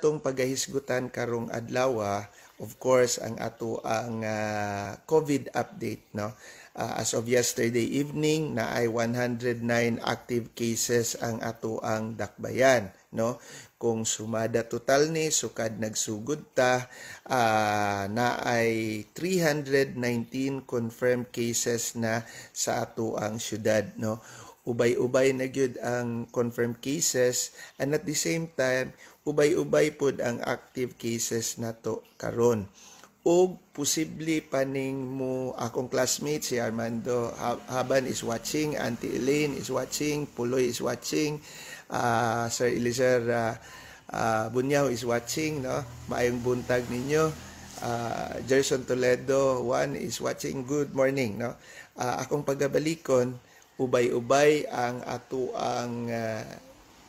atong pagahisgutan karong adlaw, of course ang ato ang COVID update, no. As of yesterday evening na ay 109 active cases ang ato ang dakbayan, no. Kung sumada total ni sukad nagsugod ta na ay 319 confirmed cases na sa ato ang syudad, no. Ubay-ubay na gyud ang confirmed cases, and at the same time ubay-ubay pod ang active cases nato karon. Og posible paning mo akong classmate si Armando Haban is watching, Auntie Elaine is watching, Puloy is watching, Sir Eliezer Bunyaw is watching, no. Maayong buntag ninyo. Jerson Toledo 1 is watching. Good morning, no. Akong pagabalikon, ubay-ubay ang ato ang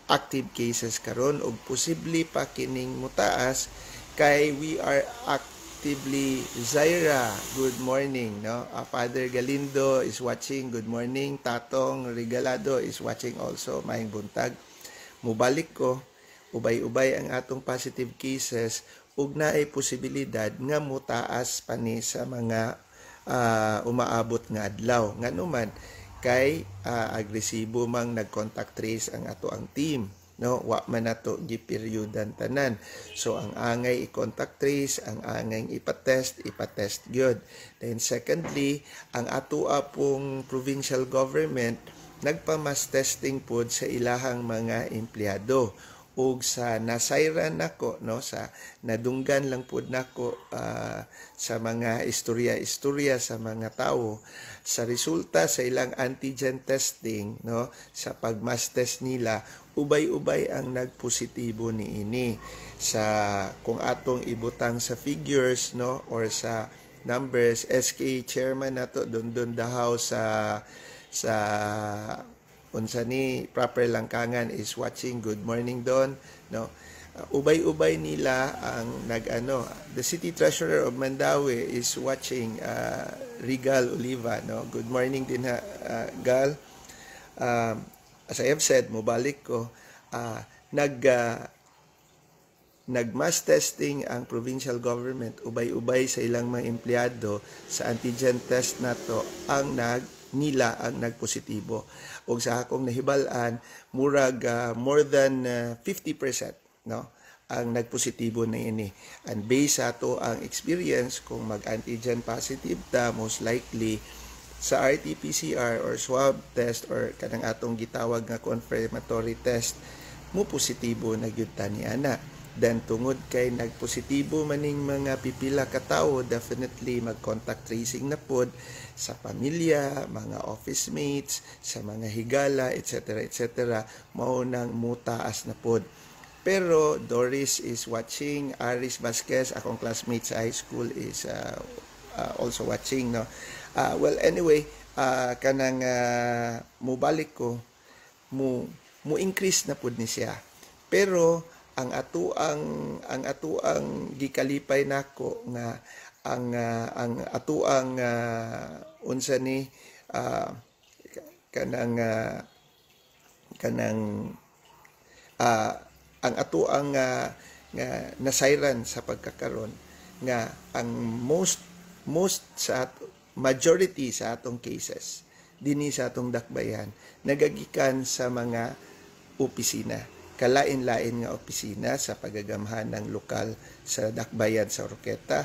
active cases karon, og posible pa kining mutaas kay we are actively Zaira, good morning, no. Father Galindo is watching, good morning. Tatong Regalado is watching also, maayong buntag. Mubalik ko, ubay-ubay ang atong positive cases ug naay posibilidad nga mutaas pa ni sa mga umaabot nga adlaw. Nganuman kay agresibo mang nag-contact trace ang ato ang team, no. Wa man nato giperyodan tanan, so ang angay i-contact trace, ang angay ipatest gyud. Then secondly, ang ato pong provincial government nagpa-mass testing pod sa ilahang mga empleyado, ug sa nasayran nako, no, sa nadunggan lang pod nako sa mga istorya sa mga tawo, sa resulta sa ilang antigen testing, no, sa pagmass test nila, ubay-ubay ang nagpositibo niini. Sa kung atong ibutang sa figures, no, or sa numbers, SK chairman nato Dondon Dahaw sa unsa ni proper Langkangan is watching, good morning Don, no. Ubay-ubay nila ang the city treasurer of Mandaue is watching, Regal Oliva, no. Good morning din Gal. As I have said, mubalik ko, nag-mass testing ang provincial government, ubay-ubay sa ilang mga empleyado sa antigen test nato ang nila ang nagpositibo. Og sa akong nahibalan, murag more than 50%, no, ang nagpositibo na ini. And based sa ato ang experience, kung mag-antigen positive ta, most likely sa RT-PCR or swab test or kanang atong gitawag nga confirmatory test, mo positibo na gyud ta niana. Then tungod kay nagpositibo maning mga pipila ka tawo, definitely mag-contact tracing na pod sa pamilya, mga office mates, sa mga higala, etc. mao nang mutaas na pod. Pero Doris is watching, Aris Vasquez, akong classmate sa high school, is also watching, no. Well, anyway, kanang mubalik ko, mo increase na pud ni siya. Pero ang ato ang gikalipay nako nga ang ato ang unsa ni kanang ang ato ang nga nasayran sa pagkakaron nga ang most sa majority sa atong cases dinhi sa atong dakbayan nagagikan sa mga opisina, kalain-lain nga opisina sa pagagamhan ng lokal sa dakbayan sa Oroqueta,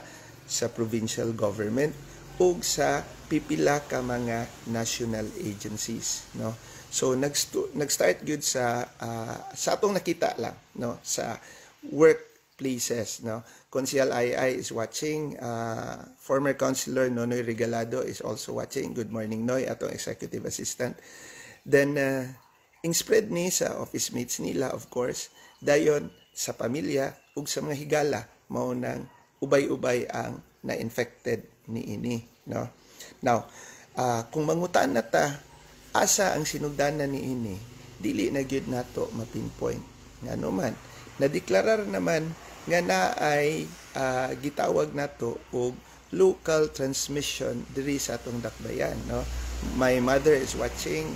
sa provincial government ug sa pipila ka mga national agencies, no. So nag-start gyud sa atong nakita lang, no, sa workplaces, no. Consial II is watching, former councilor Nonoy Regalado is also watching. Good morning Noy, atong executive assistant. Then ing spread ni sa office mates nila, of course, dayon sa pamilya ug sa mga higala, mao nang ubay-ubay ang na-infected niini, no. Now, kung mangutaan na ta asa ang sinugdanan niini, dili na gyud nato mapinpoint. Ngano man nadeklarar naman nga naay gitawag nato og local transmission diri sa atong dakbayan, no. My mother is watching,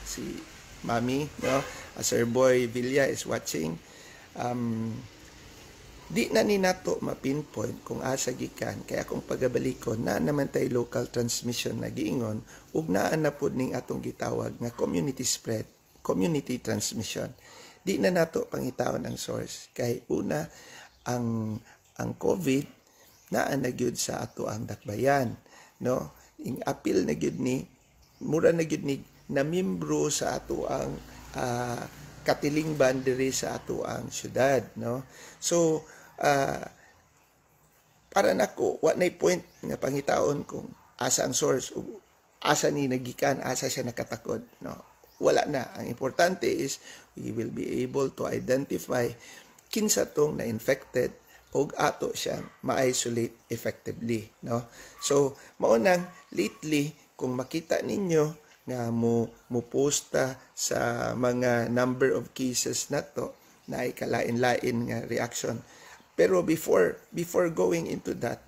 si Mami, no, Sir Boy Villa is watching. Di na ni nato ma-pinpoint kung asa gikan, kaya kung pagabalikon na naman tay local transmission na giingon ug naa na pud ning atong gitawag nga community spread, community transmission. Di na nato pangitawon ang source kay una ang COVID naa na gyud sa ato ang dakbayan, no? Ing apil na gyud ni mura na gyud ni na membro sa ato ang katilingban diri sa ato ang syudad, no? So para nako wa nay point nga pangitaon kung asa ang source o asa ni nagikan, asa siya nakatakod, no? Wala na. Ang importante is we will be able to identify kinsa tong na infected og ato siyang ma-isolate effectively, no? So mao nang lately kung makita ninyo nga mo posta sa mga number of cases nato na ay kalain-lain nga reaction. Pero before going into that,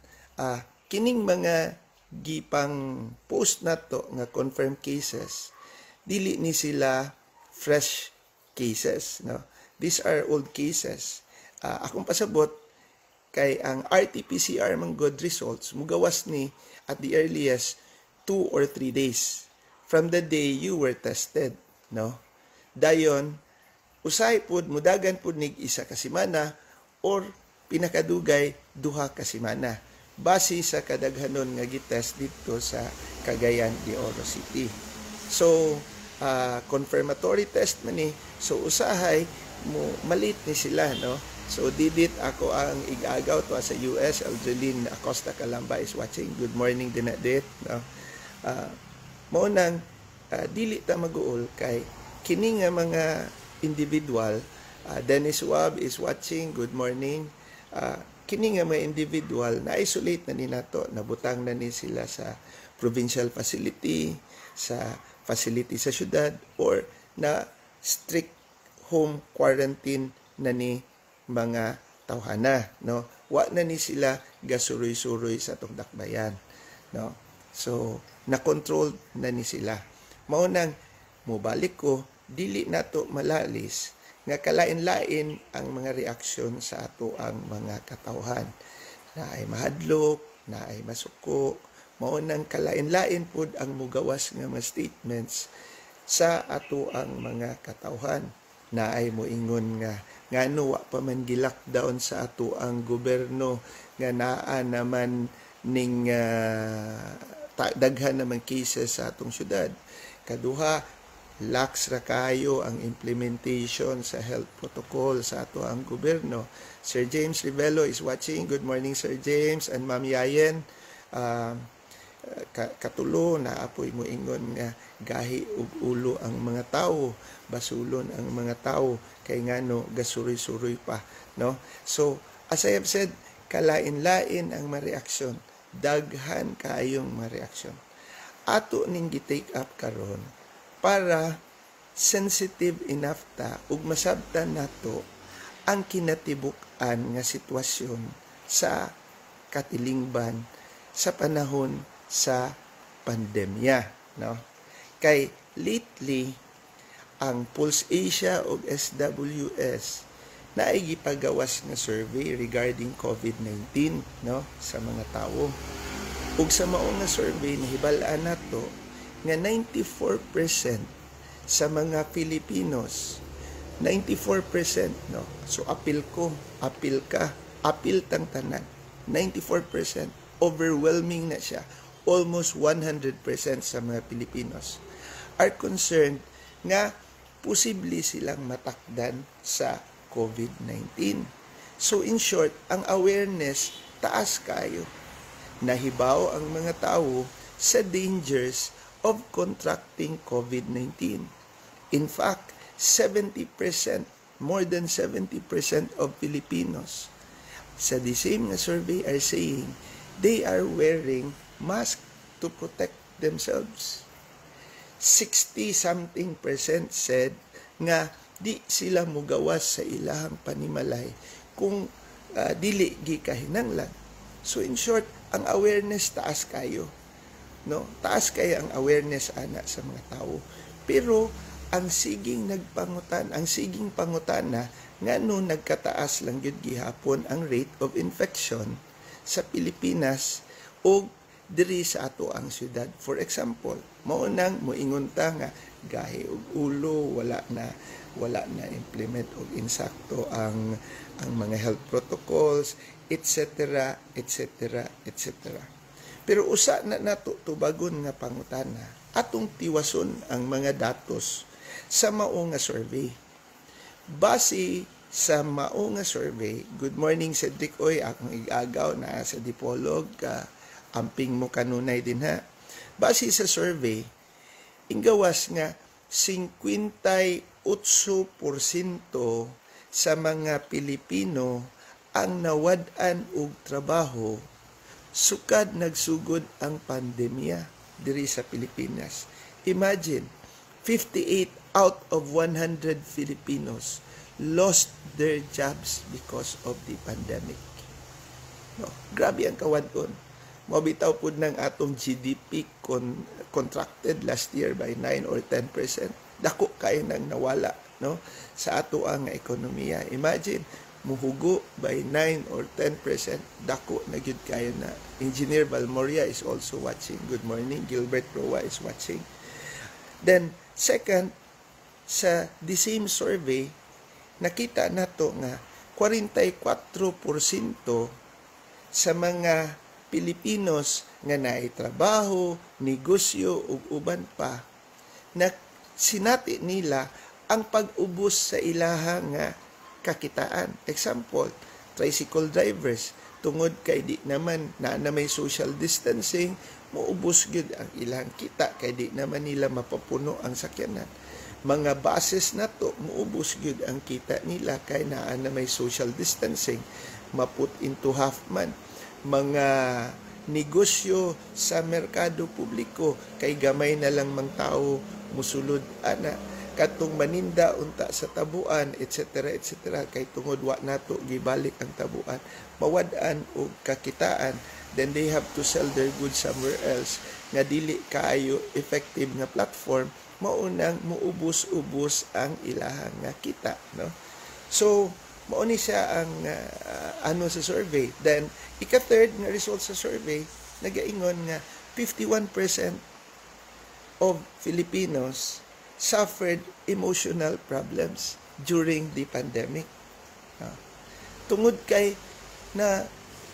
kining mga gipang post nato nga confirmed cases, dili ni sila fresh cases, no? These are old cases. Akong pasabot kay ang RT-PCR mang good results mugawas ni at the earliest 2 or 3 days from the day you were tested, no? Dayon usay pud mudagan pud nig isa ka semana or pinakadugay duha ka semana base sa kadaghanon nga gitest dito sa Cagayan de Oro City. So confirmatory test man ni, so usahay mo malit ni sila, no? So didit ako ang igagaw to sa US. Algeline Acosta Calamba is watching. Good morning din na dit, no? Mao nang dili ta maguol kay kini nga mga individual. Dennis Wab is watching. Good morning. Kini nga mga individual na isolate na ni nato, nabutang na ni sila sa provincial facility, sa facility sa syudad, or na strict home quarantine na ni mga tawhana, no? Wa na ni sila gasuroy-suroy sa atong dakbayan, no? So na-control na ni sila. Mao nang mobalik ko, dili nato malalis nga kalain-lain ang mga reaksyon sa ato ang mga katawhan. Na ay mahadlok, na ay masuko, mao nang kalain-lain pud ang mugawas nga mga statements sa ato ang mga katawhan. Na ay moingon nga ngano wa pa man gi-lockdown sa ato ang gobyerno, nga naa naman ning daghan naman cases sa atong syudad. Kaduha, lax ra kayo ang implementation sa health protocol sa ato ang gobyerno. Sir James Rivelo is watching. Good morning, Sir James and Ma'am Yayen. Katulo na apoy mo ingon nga gahi ug ulo ang mga tawo, basulon ang mga tawo kay ngano gasuroy-suroy pa, no? So as I have said, kalain-lain ang mareaksyon, daghan kaayong mareaksyon. Ato ning gi-take up karon para sensitive enough ta ug masabtan nato ang kinatibuk-an nga sitwasyon sa katilingban sa panahon sa pandemya, no? Kay lately ang Pulse Asia ug SWS na ay gipagawas nga survey regarding COVID-19, no, sa mga tawo. Ug sa mao nga survey nahibal-an nato nga 94% sa mga Filipinos, 94%, no? So apil tang tanan. 94%, overwhelming na siya. Almost 100% sa mga Filipinos are concerned nga posible silang matakdan sa COVID-19. So in short, ang awareness taas kayo. Nahibaw ang mga tao sa dangers of contracting COVID-19. In fact, 70%, more than 70% of Filipinos sa the same survey are saying they are wearing mask to protect themselves. 60-something% said nga di sila mugawas sa ilahang panimalay kung dili gikahinanglan. So in short, ang awareness taas kayo, no? Taas kaya ang awareness ana sa mga tao. Pero ang siging pangutana ngano nagkataas lang gyud gihapon ang rate of infection sa Pilipinas o diri sa ato ang syudad. For example, mao nang moingon ta nga gahi og ulo, wala na implement og insakto ang mga health protocols, etc., etc., etc. Pero usa na nato tubagon nga pangutana, atong tiwason ang mga datos sa mao nga survey. Base sa mao nga survey, good morning Cedric Oy, akong igagaw na sa Dipolog, amping mo kanunay din ha. Base sa survey, inggawas nga 58% sa mga Pilipino ang nawad-an og trabaho sukad nagsugod ang pandemya diri sa Pilipinas. Imagine, 58 out of 100 Filipinos lost their jobs because of the pandemic. No, grabe ang kawad-on. Mabitaw po ng atong GDP contracted last year by 9 or 10%. Dako kayo nang nawala, no, sa ato ang ekonomiya. Imagine, muhugo by 9 or 10%, dako na gyud kayo na. Engineer Valmoria is also watching. Good morning. Gilbert Roa is watching. Then, second, sa the same survey, nakita nato nga 44% sa mga Pilipinos nga naay trabaho, negosyo ug uban pa na sinati nila ang pag-ubos sa ilahang nga kakitaan. Example, tricycle drivers, tungod kay di naman na may social distancing, maubos gyud ang ilang kita kay di naman nila mapapuno ang sakyanan. Mga buses na to, maubos gyud ang kita nila kay naa na may social distancing, maput into half man. Mga negosyo sa merkado publiko kay gamay na lang mang tao musulod ana, katong maninda unta sa tabuan, etc., etc., kay tungod wa nato gibalik ang tabuan, mawad-an og kakitaan, then they have to sell their goods somewhere else nga dili kaayo effective nga platform, maunang muubos-ubos ang ilahang nga kita, no? So mao ni siya ang ano sa survey. Then ika-third nga result sa survey, nagaingon nga 51% of Filipinos suffered emotional problems during the pandemic. Tungod kay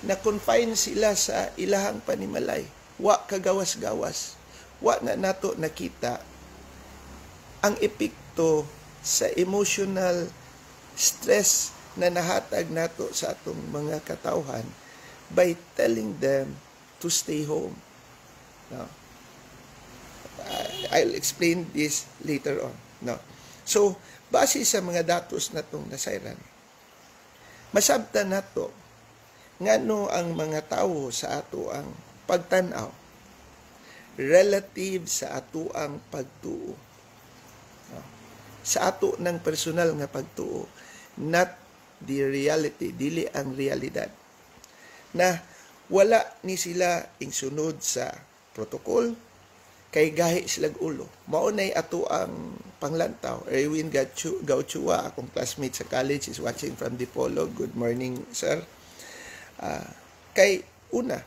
na-confine sila sa ilahang panimalay. Wa kagawas-gawas. Wa na nato nakita ang epekto sa emotional stress na nahatag nato sa atong mga katawhan by telling them to stay home. No? I'll explain this later on. No? So, base sa mga datos na itong nasayran, masabtan nato ngano ang mga tao sa ato ang pagtanaw relative sa ato ang pagtuo. No? Sa ato ng personal nga pagtuo, not the reality, dili ang realidad. Na wala ni sila ingsunod sa protocol, kay gahi silang ulo. Maunay ato ang panglantaw. Erwin Gauchua, akong classmate sa college, is watching from Dipolog. Good morning, sir. Kay una,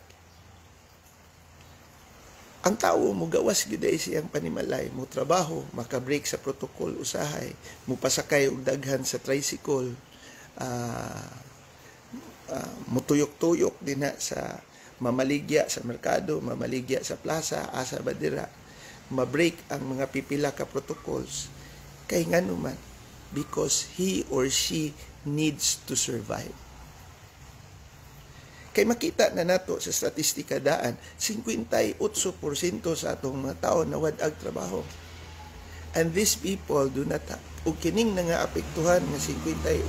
ang tao mo gawas gyuday siyang panimalay, mo trabaho, makabreak sa protocol usahay, mo pasakay og daghan sa tricycle, mutuyok-tuyok din na sa mamaligya sa merkado, mamaligya sa plaza, asa badira, ma-break ang mga pipila ka protocols. Kay ngano man, because he or she needs to survive. Kay makita na nato sa statistika daan, 58% sa atong mga tao na wad-ag trabaho. And these people do not have, ug kining na nga apektuhan nga 58%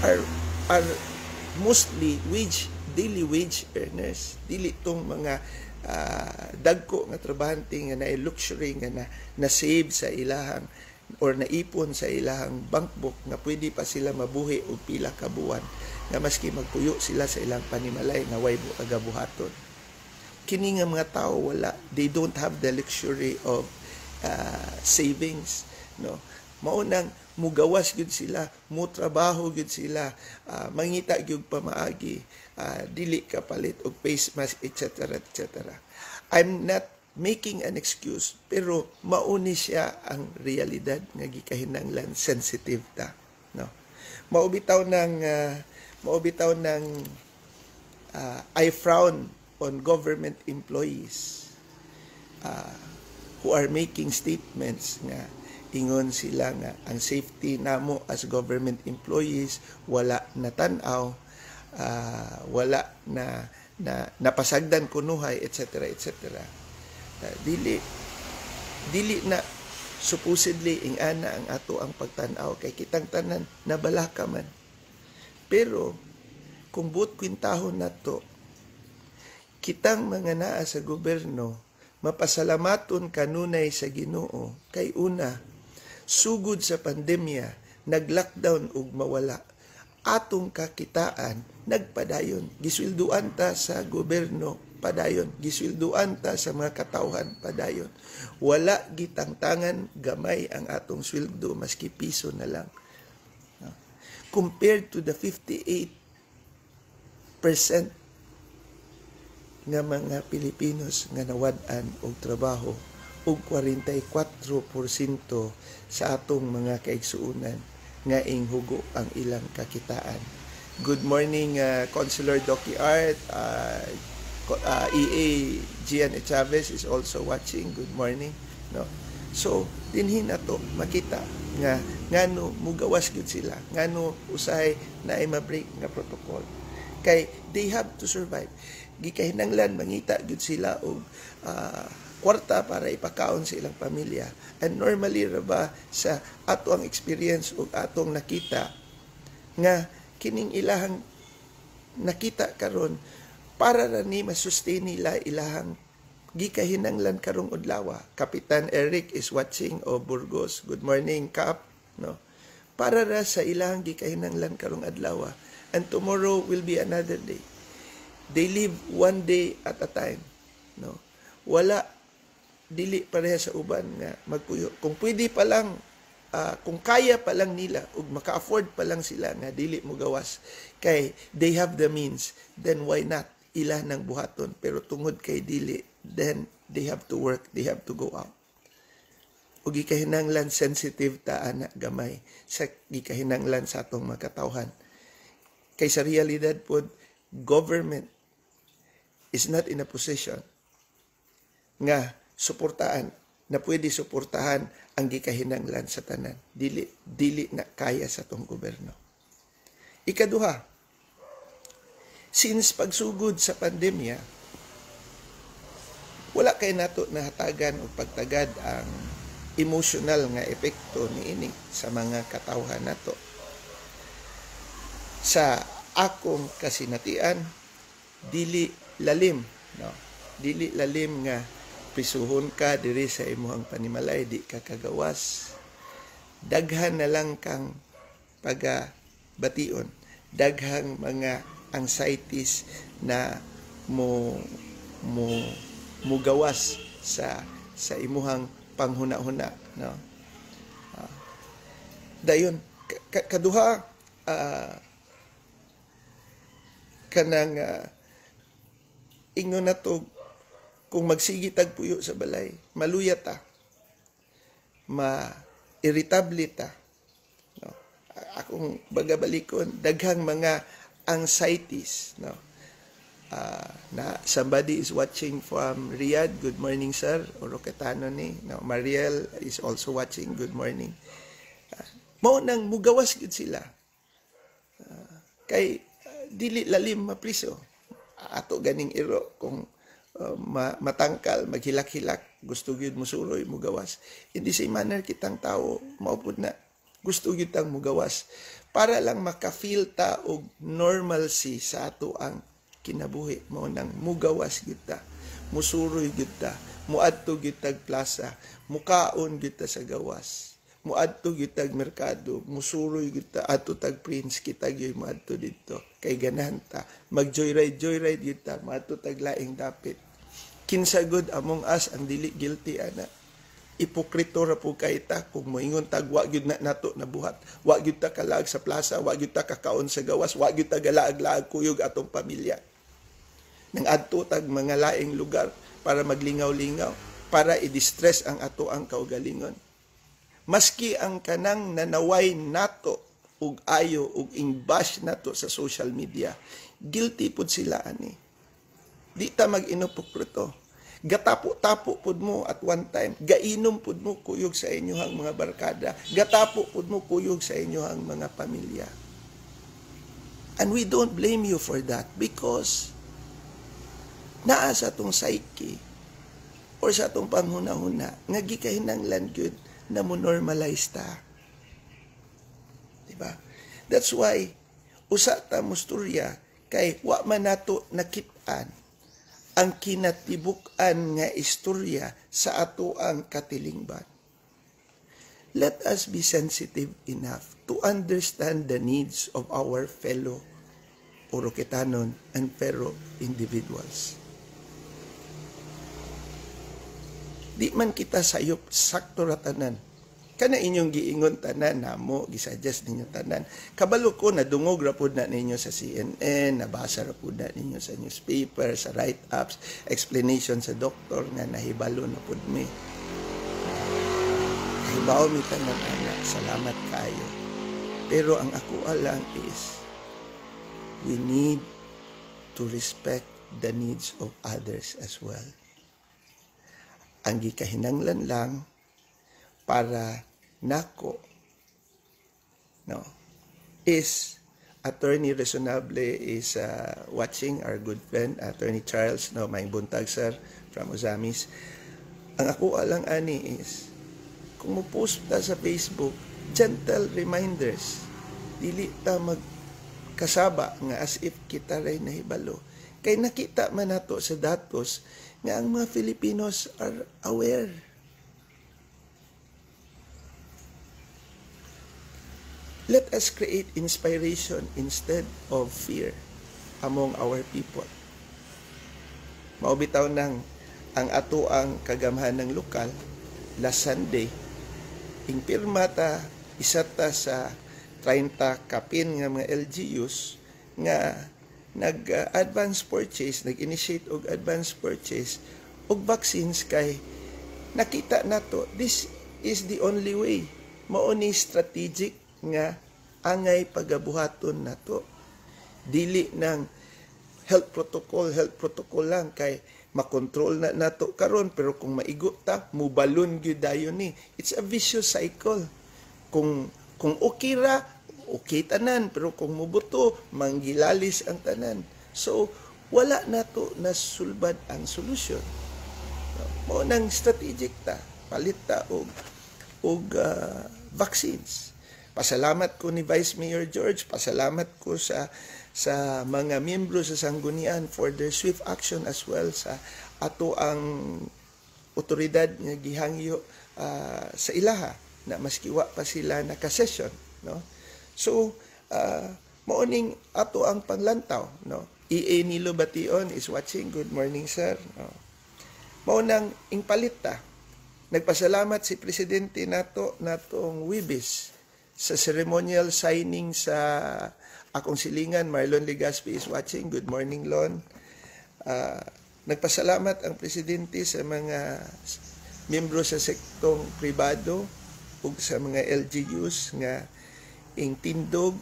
are mostly daily wage earners. Dili tong mga dagko nga trabahante nga na luxury nga na save sa ilahang or naipon sa ilahang bank book nga pwede pa sila mabuhi og pila ka buwan nga maski magpuyo sila sa ilang panimalay nga way agabuhaton. Kini nga mga tao wala, they don't have the luxury of savings, no. Maunang mugawas gyud sila, mo trabaho gyud sila, mangita gyud pamaagi, dili ka palit og face mask, etc. etc. I'm not making an excuse, pero mauni siya ang realidad nga gikahinanglan sensitive ta, no. Maubitaw ng I frown on government employees who are making statements nga ingon sila nga ang safety namo as government employees wala natanaw, wala na napasagdan kunuhay, etc. etc. Dili na supposedly ingana ang ato ang pagtanaw kay kitang tanan nabalaka man. Pero kung buot kwintahon nato, kitang mga naa sa gobyerno mapasalamaton kanunay sa Ginoo kay una, sugod sa pandemya nag-lockdown ug mawala, atong kakitaan nagpadayon, giswelduan ta sa gobyerno padayon, giswelduan ta sa mga katawhan padayon, wala gitangtangan gamay ang atong sweldo maski piso na lang, compared to the 58% nga mga Pilipinos nga nawad-an og trabaho ug 44% sa atong mga kaigsuonan nga inghugo ang ilang kakitaan. Good morning, Councilor Doki Art. EA Gian Chavez is also watching. Good morning. No? So, dinhin na to makita nga ngano mugawas gyud sila, ngano usahay na ay ma-break nga protocol. Kay they have to survive. Gikahinanglan mangita gyud sila og kwarta para ipakaon sa ilang pamilya. And normally ra ba sa ato ang experience ug atong nakita nga kining ilahang nakita karon para ra ni masustain nila ilahang gikahinanglan karong adlaw. Kapitan Eric is watching o Burgos. Good morning, Kap. No. Para ra sa ilahang gikahinanglan karong adlaw. And tomorrow will be another day. They live one day at a time. No. Wala dili pareha sa uban nga magpuyo. Kung pwede pa lang, kung kaya pa lang nila ug maka-afford pa lang sila nga dili mo gawas kay they have the means, then why not ila nang buhaton? Pero tungod kay dili, then they have to work, they have to go out. Ug gikahinanglan sensitive ta ana gamay sa gikahinanglan sa atong makatawhan. Kay sa realidad pod, government is not in a position nga suportaan na pwede suportahan ang gikahinanglan sa tanan. Dili na kaya sa tong gobyerno. Ikaduha, since pagsugod sa pandemya, wala kay nato nahatagan o pagtagad ang emotional nga epekto niini sa mga katawhan nato. Sa akong kasinatian, dili lalim, no? Dili lalim nga prisuhon ka diri sa imong panimalay, di ka kagawas. Daghan na lang kang pagabation, daghang mga anxieties na mo gawas sa imuhang panghuna-huna, no. Dayon kaduha, kanang ingon nato kung magsigi tag puyo sa balay, maluya ta, ma-irritable ta, no? Akong bagabalikon, daghang mga anxieties, no? Na somebody is watching from Riyadh. Good morning, sir. Oroketano ni. No, Mariel is also watching. Good morning. Mao nang mugawas gid sila. Kay dili lalim mapriso. Ato ganing iro kung matangkal, maghilak-hilak, gusto gyud musuroy, mugawas. In the same manner, kitang tao, maupod na, gusto gyud tang mugawas. Para lang maka-feel ta og normalcy sa ato ang kinabuhi. Mao nang mugawas gyud ta, musuroy gyud ta, muadto gyud tag plaza, mukaon gyud ta sa gawas, muadto gyud tag merkado, musuroy gyud ta ato tag Prince, kita gyud muadto didto. Kay ganahan ta, mag-joyride gyud ta, maadto tag laing dapit. Kinsa gud among us ang dili guilty ana. ipokrito ra po kay ta kung moingon tag wa gyud na nato nabuhat, wa gyud ta kalag sa plaza, wa gyud ta kakaon sa gawas, wa gyud ta galaag-laag kuyog atong pamilya. Nang adto tag mga laing lugar para maglingaw-lingaw, para i-distress ang ato ang kaugalingon. Maski ang kanang nanaway nato ug ayo ug ingbash nato sa social media, guilty pud sila ani. Di ta mag-inopokrito. Gatapo-tapo pud mo at one time, gainom pud mo kuyog sa inyohang mga barkada, gatapo pud mo kuyog sa inyohang mga pamilya. And we don't blame you for that because naa sa atong psyche or sa atong panghuna-huna nga gikahinanglan gyud na mo normalize ta. Diba? That's why usa ta musturya kay wa man nato nakit-an ang kinatibuk-an nga istorya sa ato ang katilingban. Let us be sensitive enough to understand the needs of our fellow Oroketanon and fellow individuals. Di man kita sayop sakto ratanan. Kana inyong giingon tanan namo, gisuggest ninyo tanan. Kabalo ko nadungog ra pud na ninyo sa CNN, nabasa ra pud na ninyo sa newspaper, sa write-ups, explanation sa doktor nga nahibalo na pud mi. Nahibaw mi tanan anak, salamat kayo. Pero ang ako alang is we need to respect the needs of others as well. Ang gikahinanglan lang para nako is Attorney Resonable is watching, our good friend Attorney Charles, may buntag sir from Ozamis. Ang ako alang ani is kung mo post ta sa Facebook gentle reminders, dili ta magkasaba nga as if kita ray nahibalo, kay nakita man nato sa datos nga ang mga Filipinos are aware. Let us create inspiration instead of fear among our people. Maubitaw nang ang ato ang kagamhan ng lokal last Sunday, impirma ta isa ta sa 30 kapin nga mga LGUs nga nag-advance purchase, nag-initiate og advance purchase og vaccines kay nakita nato this is the only way. Mao ni strategic nga angay pagabuhaton nato. Dili ng health protocol lang kay makontrol na nato karon, pero kung maigo ta mubalon gyud dayon ni. It's a vicious cycle. Kung okay ra, okay tanan, pero kung mubuto manggilalis ang tanan. So wala nato nasulbad ang solusyon. Mao nang strategic ta, palit ta og vaccines. Pasalamat ko ni Vice Mayor George, pasalamat ko sa mga miyembro sa Sanggunian for their swift action as well sa ato ang otoridad nga gihangyo sa ilaha na maskiwa pa sila nakasession, no? So maoning ato ang panglantaw, no? EA Nilo Bation is watching. Good morning sir, no? Mao nang ingpalita. Nagpasalamat si presidente natong Wibis sa ceremonial signing sa akong silingan. Marlon Legaspi is watching. Good morning, Lon. Nagpasalamat ang presidente sa mga miyembro sa sektong pribado ug sa mga LGUs nga ing Tindog,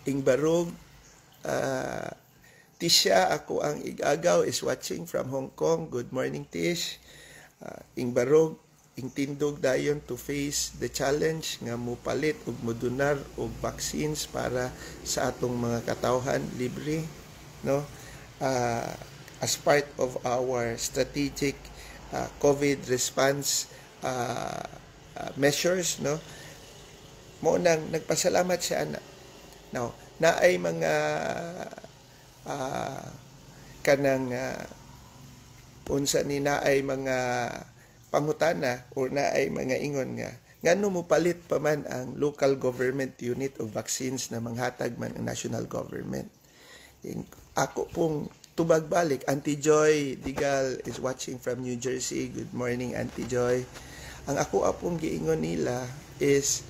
ing Barog, Tisha, ako ang igagaw is watching from Hong Kong. Good morning, Tish. Ing Barog, ing Tindog dayon to face the challenge nga mupalit ug modunar og vaccines para sa atong mga katawhan libre, no? As part of our strategic COVID response measures, no? Mo nang nagpasalamat siya now naay mga kanang unsa ni naay mga pangutana or naay mga ingon nga ngano mo palit pa man ang local government unit o vaccines na manghatag man ang national government. Ako pong tubag balik. Auntie Joy Digal is watching from New Jersey. Good morning, Auntie Joy. Ang ako apong giingon nila is,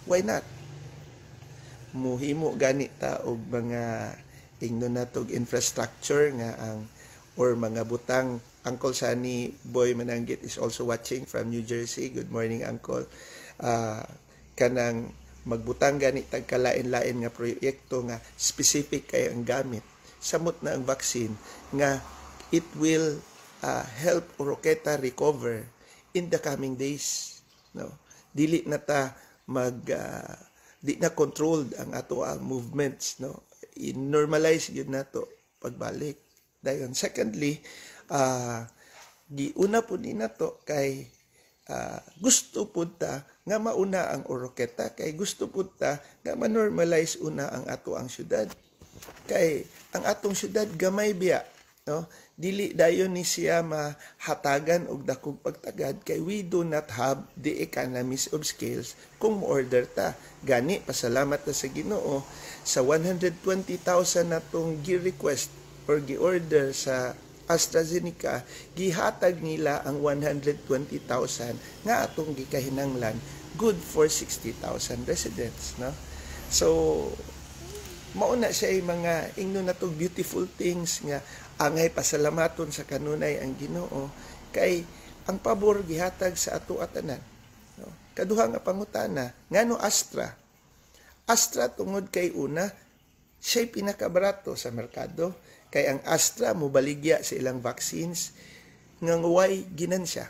why not? Muhimo gani ta og mga ingnon natog infrastructure nga ang or mga butang. Uncle Sunny Boy Mananggit is also watching from New Jersey. Good morning, Uncle. Kanang magbutang gani tag kalain-lain nga proyekto nga specific kay ang gamit. Samot na ang vaccine nga it will help Oroqueta recover in the coming days. No? Dili na ta di na controlled ang ato ang movements, no? I-normalize yun nato pagbalik. Dayon secondly, giuna po ni nato kay gusto po ta nga mauna ang Oroqueta, kay gusto po ta nga ma-normalize una ang ato ang syudad. Kay ang atong syudad gamay biya, no? Dili dayon ni siya mahatagan og dakong pagtagad kay we do not have the economies of scales kung mo-order ta. Gani pasalamat ta sa Ginoo sa 120,000 natong gi-request or gi-order sa AstraZeneca, gihatag nila ang 120,000 nga atong gikahinanglan, good for 60,000 residents, no? So mauna siya mga ingno na to beautiful things nga angay pasalamaton sa kanunay ang Ginoo kay ang pabor gihatag sa ato atanan, no? Kaduha nga pangutana ngano Astra tungod kay una siya'y pinakabarato sa merkado, kay ang Astra mobaligya sa ilang vaccines nga way ginansya.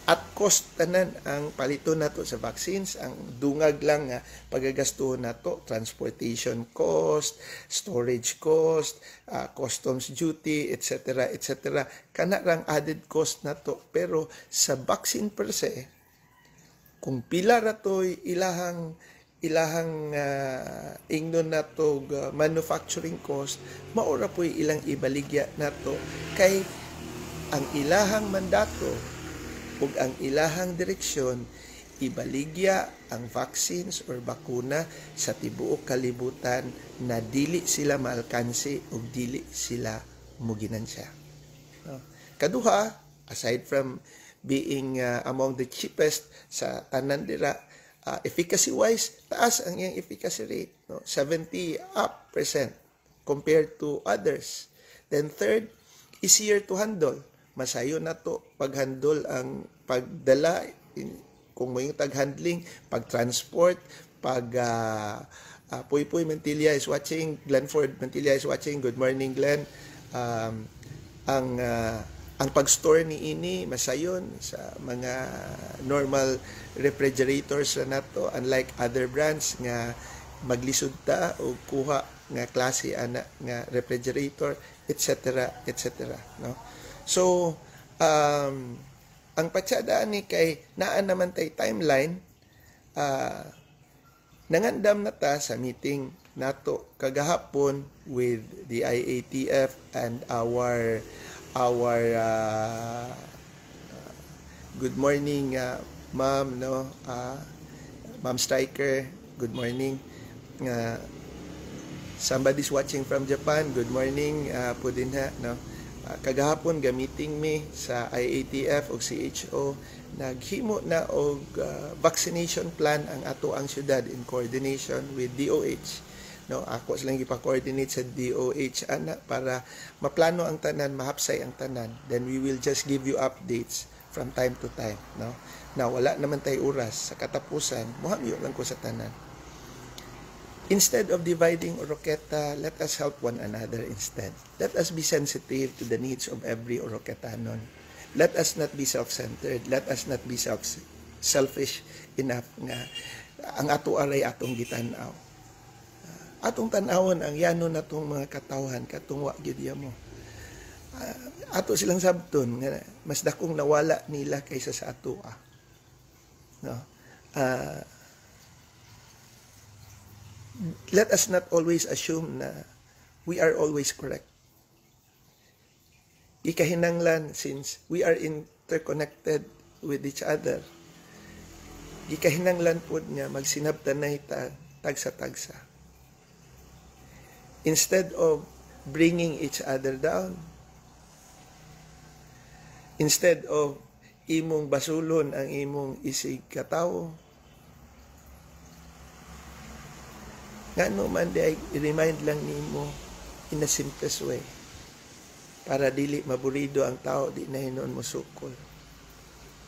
At cost tanan ang palito nato sa vaccines, ang dungag lang nga pagagastuhon nato, transportation cost, storage cost, customs duty, etc. etc. Kana rang added cost nato. Pero sa vaccine per se, kung pila ratoy ilahang ingnon nato manufacturing cost, maura po'y ilang ibaligya nato kay ang ilahang mandato ug ang ilahang direksyon ibaligya ang vaccines or bakuna sa tibuok kalibutan na dili sila maalkansi ug dili sila muginansya. Kaduha, aside from being among the cheapest sa tanan dira, efficacy wise taas ang iyang efficacy rate, no? 70% compared to others. Then third, easier to handle. Masayo na to paghandle ang pagdala kung may tag-handling, pag-transport, Puy Mantilla is watching, Glenford Mantilla is watching. Good morning, Glenn. Ang pag-store ni ini masayon sa mga normal refrigerators na nato, unlike other brands nga maglisod ta o kuha nga klase ana nga refrigerator, etc. etc. no? So ang patsadaan ni kay naan naman tay timeline, nangandam na ta sa meeting nato kagahapon with the IATF and our good morning ma'am, no? Ma'am Striker, good morning. Somebody's watching from Japan, good morning po din ha, no? Kagahapon gamiting mi sa IATF o CHO, naghimo na og vaccination plan ang ato ang syudad in coordination with DOH. No, ako silang ipa-coordinate sa DOH ana para maplano ang tanan, mahapsay ang tanan. Then we will just give you updates from time to time, no? Na wala naman tay oras sa katapusan, muhangyo lang ko sa tanan. Instead of dividing Oroqueta, let us help one another instead. Let us be sensitive to the needs of every Oroquetanon. Let us not be self-centered. Let us not be selfish enough nga ang ato aray atong gitanaw. Atong tanawon ang yano natong mga katawhan katong wa gyud mo. Ato silang sabton nga mas dakong nawala nila kaysa sa ato. No? Let us not always assume na we are always correct. Ikahinanglan, since we are interconnected with each other, ikahinanglan po niya magsinabtanay tagsa-tagsa. Instead of bringing each other down, Instead of imong basulon ang imong isig katawo, ngano man di i-remind lang nimo in the simplest way para dili maburido ang tao, di na hinuon mo sukol,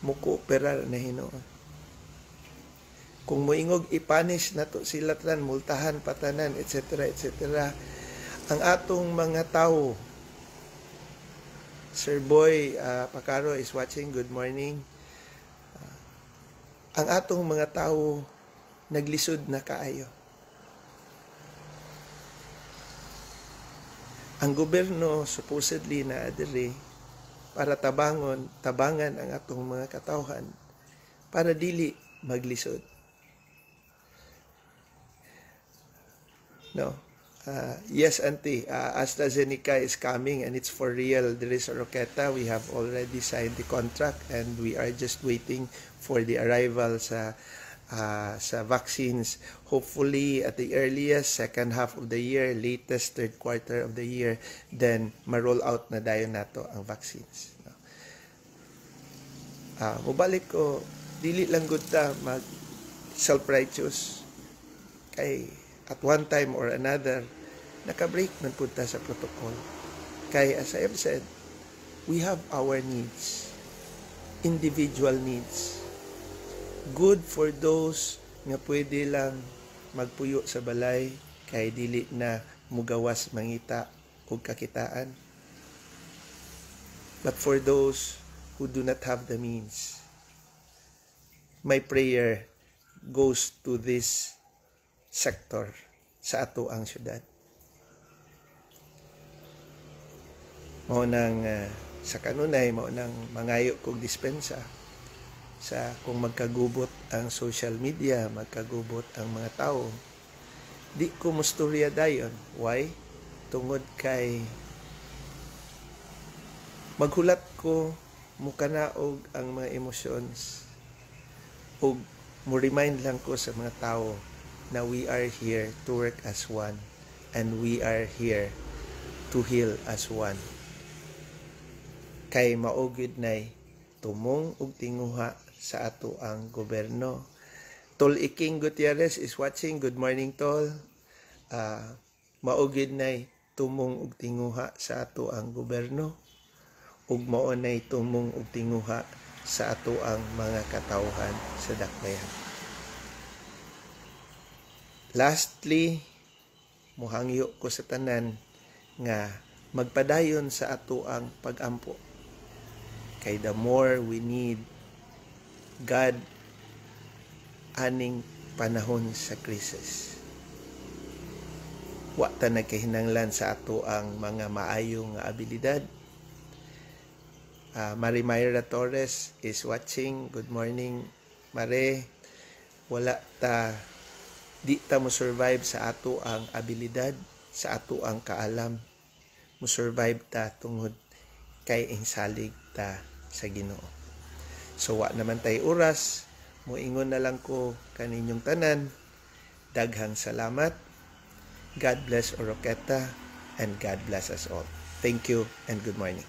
muko-operar na hinuon. Kung moingog ipanish nato sila tan, multahan patanan, etc. etc. Ang atong mga tao, Sir Boy Pacaro is watching, good morning. Ang atong mga tao naglisod na kaayo. Ang gobyerno supposedly na adiri para tabangan ang atong mga katawhan para dili maglisod. No. Yes, Auntie, AstraZeneca is coming and it's for real. There is a Roqueta. We have already signed the contract and we are just waiting for the arrival sa vaccines. Hopefully, at the earliest, second half of the year, latest third quarter of the year, then ma-roll out na dayon nato ang vaccines. No? Mubalik ko, dili lang gud ta mag self-righteous. Kay at one time or another, naka-break man punta sa protocol. Kaya as I have said, we have our needs, individual needs. Good for those nga pwede lang magpuyo sa balay kay dili na mugawas mangita o kakitaan. But for those who do not have the means, my prayer goes to this sector sa ato ang syudad. Mao nang sa kanunay, mao nang mangayo kog dispensa sa kung magkagubot ang social media, magkagubot ang mga tao. Di ko musturya dayon. Why? Tungod kay maghulat ko mukanaog ang mga emotions ug mo remind lang ko sa mga tao na we are here to work as one and we are here to heal as one. Kay maugid nay tumong ug tinguha sa ato ang gobyerno. Tol Iking Gutierrez is watching. Good morning, Tol. Maugid nay tumong ug tinguha sa ato ang gobyerno ug mao nay tumong ug tinguha sa ato ang mga katawhan sa dakbayan. Lastly, muhangyo ko sa tanan nga magpadayon sa ato ang pag-ampo. Kay the more we need God aning panahon sa krisis. Wa ta nagkahinanglan sa ato ang mga maayong abilidad. Marimayra Torres is watching. Good morning, Mare. Di ta mo survive sa ato ang abilidad, sa ato ang kaalam. Mo survive ta tungod kay insalig ta sa Ginoo. So wa naman tay oras, moingon na lang ko kaninyong tanan. Daghang salamat. God bless Oroqueta and God bless us all. Thank you and good morning.